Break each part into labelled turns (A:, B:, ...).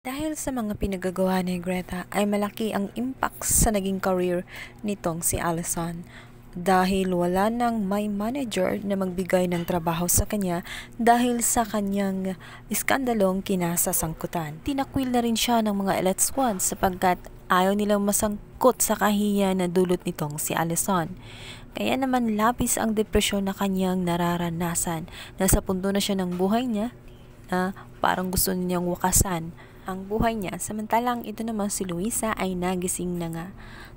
A: Dahil sa mga pinagagawa ni Greta ay malaki ang impact sa naging career nitong si Allison. Dahil wala nang may manager na magbigay ng trabaho sa kanya dahil sa kanyang iskandalong kinasasangkutan. Tinakwil na rin siya ng mga elite squad sapagkat ayaw nilang masangkot sa kahihiyan na dulot nitong si Allison. Kaya naman labis ang depresyon na kanyang nararanasan. Nasa punto na siya ng buhay niya na parang gusto niyang wakasan ang buhay niya. Samantalang ito naman si Luisa ay nagising na nga.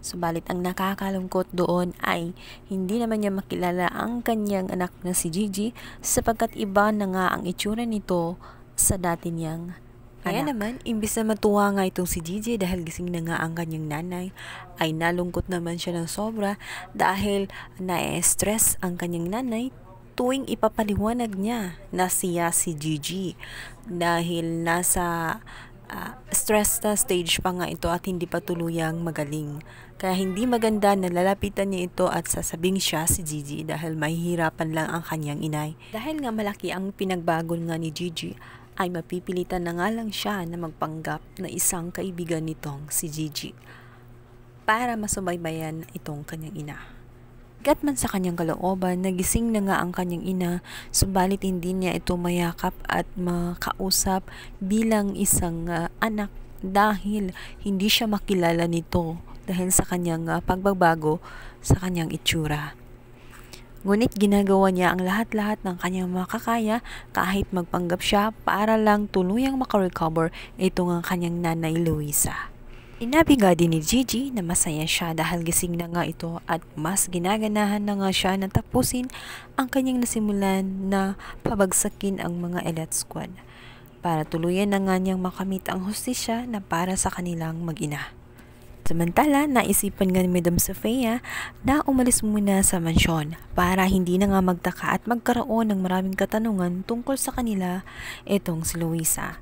A: Subalit ang nakakalungkot doon ay hindi naman niya makilala ang kanyang anak na si Gigi sapagkat iba na nga ang itsura nito sa dati niyang kaya naman, imbis na matuwa nga itong si Gigi dahil gising na nga ang kanyang nanay, ay nalungkot naman siya ng sobra dahil na-stress ang kanyang nanay tuwing ipapaliwanag niya na siya si Gigi dahil nasa stress na stage pa nga ito at hindi pa tuluyang magaling. Kaya hindi maganda na lalapitan niya ito at sasabing siya si Gigi dahil mahihirapan lang ang kanyang inay. Dahil nga malaki ang pinagbago nga ni Gigi, ay mapipilitan na nga lang siya na magpanggap na isang kaibigan nitong si Gigi para masubaybayan itong kanyang ina. Gat man sa kanyang kalooban, nagising na nga ang kanyang ina, subalit hindi niya ito mayakap at makausap bilang isang anak dahil hindi siya makilala nito dahil sa kanyang pagbabago sa kanyang itsura. Ngunit ginagawa niya ang lahat-lahat ng kanyang makakaya kahit magpanggap siya para lang tuluyang makarecover itong ang kanyang nanay Luisa. Inabi nga din ni Gigi na masaya siya dahil gising na nga ito at mas ginaganahan na nga siya na tapusin ang kanyang nasimulan na pabagsakin ang mga elite squad para tuluyan na nga niyang makamit ang hustisya na para sa kanilang mag-ina. Samantala, naisipan nga ni Madam Sofia na umalis muna sa mansyon para hindi na nga magtaka at magkaroon ng maraming katanungan tungkol sa kanila itong si Luisa.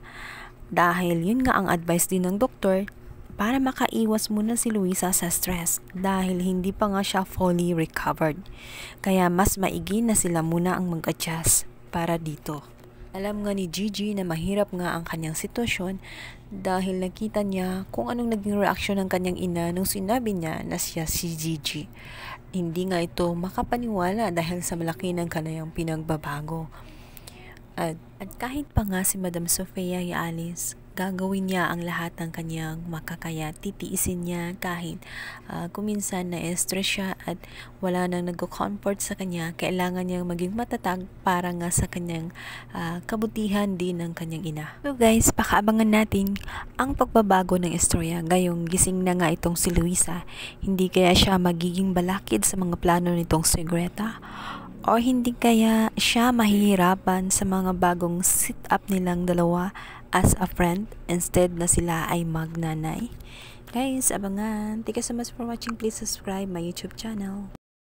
A: Dahil yun nga ang advice din ng doktor para makaiwas muna si Luisa sa stress dahil hindi pa nga siya fully recovered. Kaya mas maigi na sila muna ang mag-adjust para dito. Alam nga ni Gigi na mahirap nga ang kanyang sitwasyon dahil nakita niya kung anong naging reaksyon ng kanyang ina nung sinabi niya na siya si Gigi. Hindi nga ito makapaniwala dahil sa malaki ng kanyang pinagbabago. At kahit pa nga si Madam Sofia ay alis, gagawin niya ang lahat ng kanyang makakaya. Titiisin niya kahit kuminsan na-stress siya at wala nang nag-comfort sa kanya. Kailangan niyang maging matatag para nga sa kanyang kabutihan din ng kanyang ina. So guys, pakaabangan natin ang pagbabago ng istorya. Gayong gising na nga itong si Luisa. Hindi kaya siya magiging balakid sa mga plano nitong si Greta? O hindi kaya siya mahihirapan sa mga bagong sit-up nilang dalawa as a friend instead na sila ay magnanay? Guys, abangan. Thank you so much for watching. Please subscribe my YouTube channel.